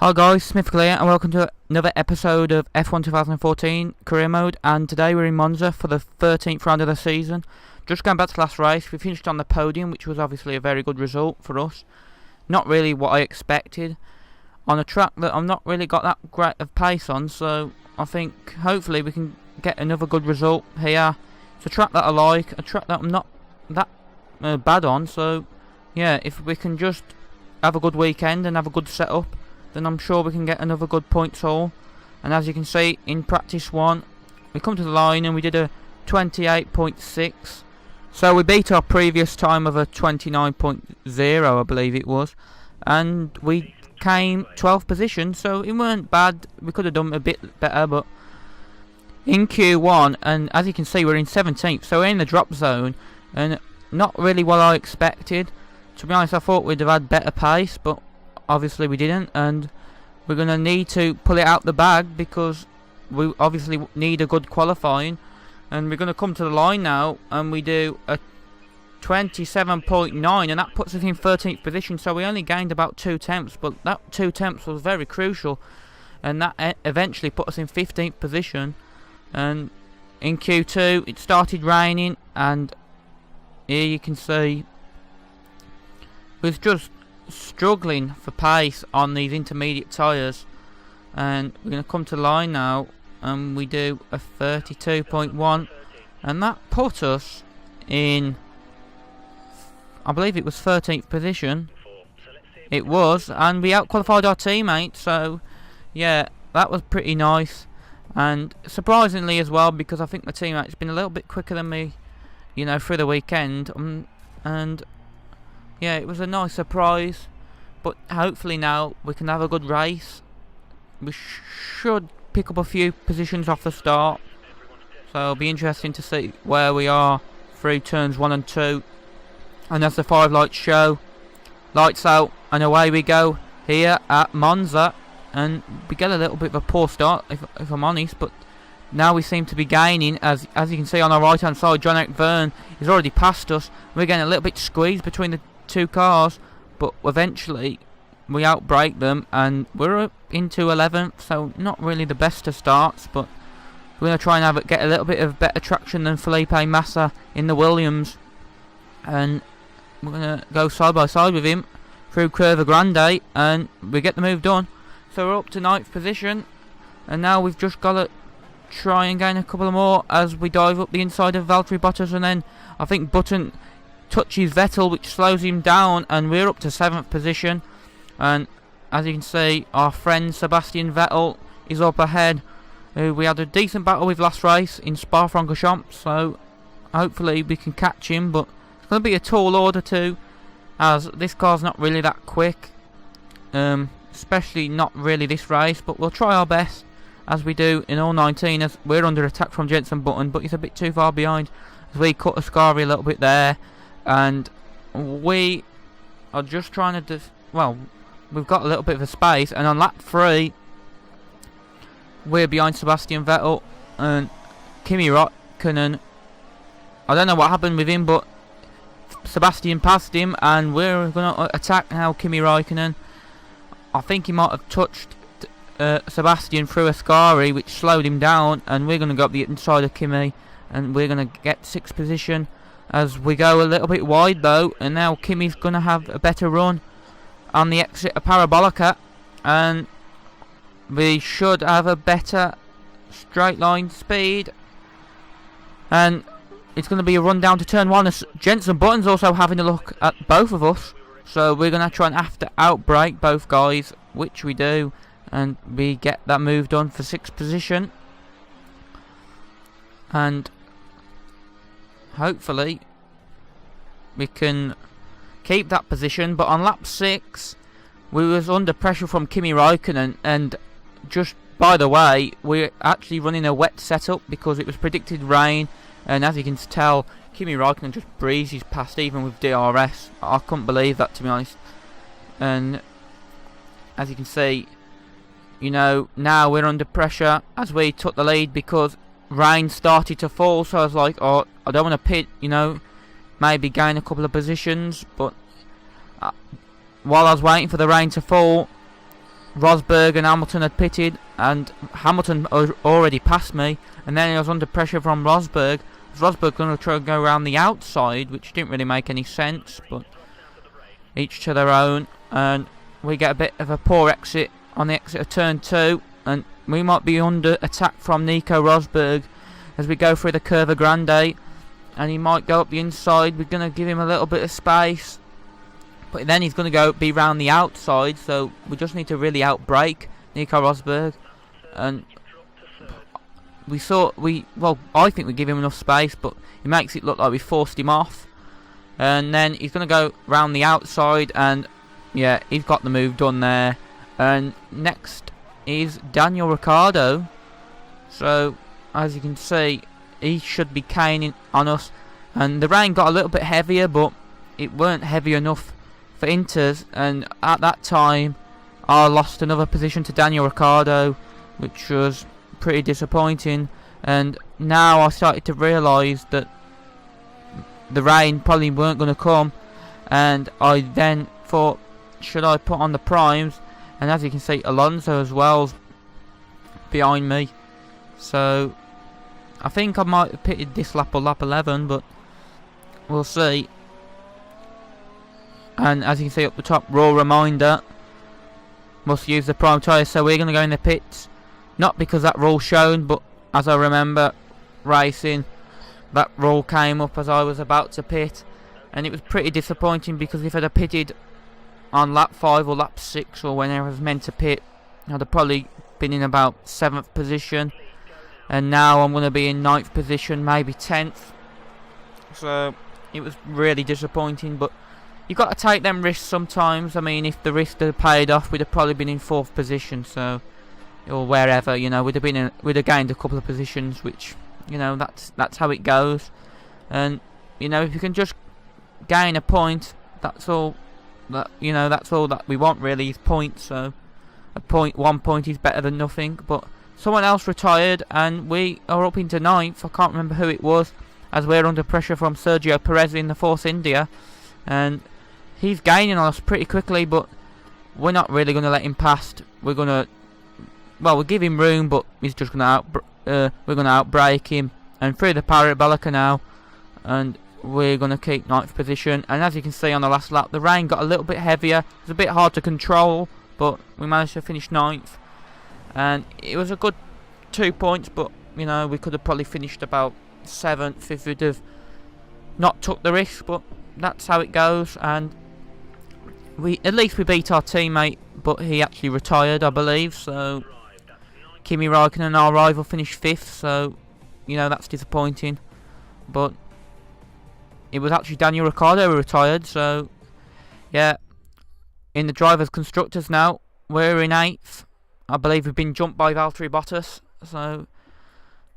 Hi guys, Smith here and welcome to another episode of F1 2014 Career Mode, and today we're in Monza for the 13th round of the season. Just going back to last race, we finished on the podium, which was obviously a very good result for us. Not really what I expected on a track that I've not really got that great of pace on, so I think hopefully we can get another good result here. It's a track that I like, a track that I'm not that bad on, so yeah, if we can just have a good weekend and have a good setup, then I'm sure we can get another good points haul. And as you can see in practice 1, we come to the line and we did a 28.6, so we beat our previous time of a 29.0 I believe it was, and we came 12th position, so it weren't bad. We could have done a bit better, but in Q1, and as you can see we're in 17th, so we're in the drop zone, and not really what I expected. To be honest, I thought we'd have had better pace, but obviously we didn't, and we're going to need to pull it out the bag because we obviously need a good qualifying. And we're going to come to the line now and we do a 27.9, and that puts us in 13th position, so we only gained about 2 tenths, but that 2 tenths was very crucial, and that eventually put us in 15th position. And in Q2 it started raining, and here you can see we're just struggling for pace on these intermediate tyres, and we're going to come to the line now and we do a 32.1, and that put us in, I believe it was 13th position. It was, and we outqualified our teammate, so yeah, that was pretty nice. And surprisingly as well, because I think my teammate's been a little bit quicker than me, you know, through the weekend, and yeah, it was a nice surprise, but hopefully now we can have a good race. We should pick up a few positions off the start, so it'll be interesting to see where we are through turns 1 and 2. And as the 5 lights show, lights out and away we go here at Monza, and we get a little bit of a poor start if I'm honest, but now we seem to be gaining. As you can see on our right hand side, John Eric Verne is already past us. We're getting a little bit squeezed between the 2 cars, but eventually we outbrake them and we're up into 11th, so not really the best of starts, but we're going to try and get a little bit of better traction than Felipe Massa in the Williams, and we're going to go side by side with him through Curva Grande and we get the move done. So we're up to 9th position, and now we've just got to try and gain a couple more as we dive up the inside of Valtteri Bottas, and then I think Button touches Vettel, which slows him down, and we're up to 7th position. And as you can see, our friend Sebastian Vettel is up ahead. We had a decent battle with last race in Spa-Francorchamps, so hopefully we can catch him, but it's going to be a tall order too, as this car's not really that quick, especially not really this race, but we'll try our best as we do in all 19, as we're under attack from Jenson Button, but he's a bit too far behind as we cut Ascari a little bit there. And we are just trying to well, we've got a little bit of a space, and on lap 3 we're behind Sebastian Vettel and Kimi Räikkönen. I don't know what happened with him, but Sebastian passed him and we're going to attack now Kimi Räikkönen. I think he might have touched Sebastian through Ascari, which slowed him down, and we're going to go up the inside of Kimi and we're going to get 6th position as we go a little bit wide though. And now Kimi's going to have a better run on the exit of Parabolica, and we should have a better straight line speed, and it's going to be a run down to turn 1 as Jenson Button's also having a look at both of us, so we're going to try and have to outbrake both guys, which we do, and we get that move done for 6th position. And hopefully we can keep that position. But on lap 6 we was under pressure from Kimi Räikkönen, and just by the way, we're actually running a wet setup because it was predicted rain, and as you can tell, Kimi Räikkönen just breezes past even with DRS. I couldn't believe that, to be honest. And as you can see, you know, now we're under pressure as we took the lead because rain started to fall, so I was like, oh, I don't want to pit, you know, maybe gain a couple of positions. But while I was waiting for the rain to fall, Rosberg and Hamilton had pitted, and Hamilton already passed me, and then I was under pressure from Rosberg. Rosberg going to try and go around the outside, which didn't really make any sense, but each to their own, and we get a bit of a poor exit on the exit of turn 2, and we might be under attack from Nico Rosberg as we go through the Curva Grande, and he might go up the inside. We're going to give him a little bit of space, but then he's going to be round the outside, so we just need to really outbrake Nico Rosberg. And I think we give him enough space, but it makes it look like we forced him off. And then he's going to go round the outside, and yeah, he's got the move done there. And next is Daniel Ricciardo. So as you can see, he should be caning on us, and the rain got a little bit heavier, but it weren't heavy enough for Inters, and at that time I lost another position to Daniel Ricciardo, which was pretty disappointing. And now I started to realise that the rain probably weren't going to come, and I then thought, should I put on the primes? And as you can see, Alonso as well behind me, so I think I might have pitted this lap or lap 11, but we'll see. And as you can see up the top, raw reminder, must use the prime tyre. So we're going to go in the pits, not because that rule's shown, but as I remember racing, that rule came up as I was about to pit, and it was pretty disappointing, because if I'd have pitted on lap 5 or lap 6 or whenever I was meant to pit, I'd have probably been in about 7th position, and now I'm going to be in 9th position, maybe 10th. So it was really disappointing, but you've got to take them risks sometimes. I mean, if the risk had paid off, we'd have probably been in 4th position, so, or wherever, you know, we'd have gained a couple of positions, which, you know, that's how it goes. And you know, if you can just gain a point, that's all that we want really, is points. So one point is better than nothing. But someone else retired, and we are up into 9th. I can't remember who it was, as we're under pressure from Sergio Perez in the Force India, and he's gaining on us pretty quickly, but we're not really going to let him past. We're we'll give him room, but he's just going to we're going to outbrake him, and through the Parabolica now, and we're going to keep 9th position. And as you can see on the last lap, the rain got a little bit heavier. It was a bit hard to control, but we managed to finish 9th, and it was a good 2 points, but you know, we could have probably finished about 7th if we'd have not took the risk, but that's how it goes. And at least we beat our teammate, but he actually retired, I believe. So Kimi Räikkönen, our rival, finished 5th, so you know, that's disappointing. But it was actually Daniel Ricciardo who retired, so yeah. In the drivers' constructors now, we're in 8th. I believe we've been jumped by Valtteri Bottas, so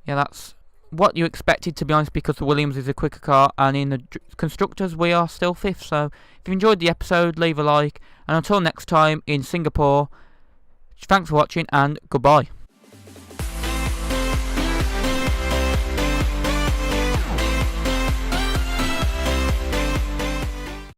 yeah, that's what you expected, to be honest, because the Williams is a quicker car. And in the constructors, we are still 5th. So if you enjoyed the episode, leave a like, and until next time in Singapore, thanks for watching and goodbye.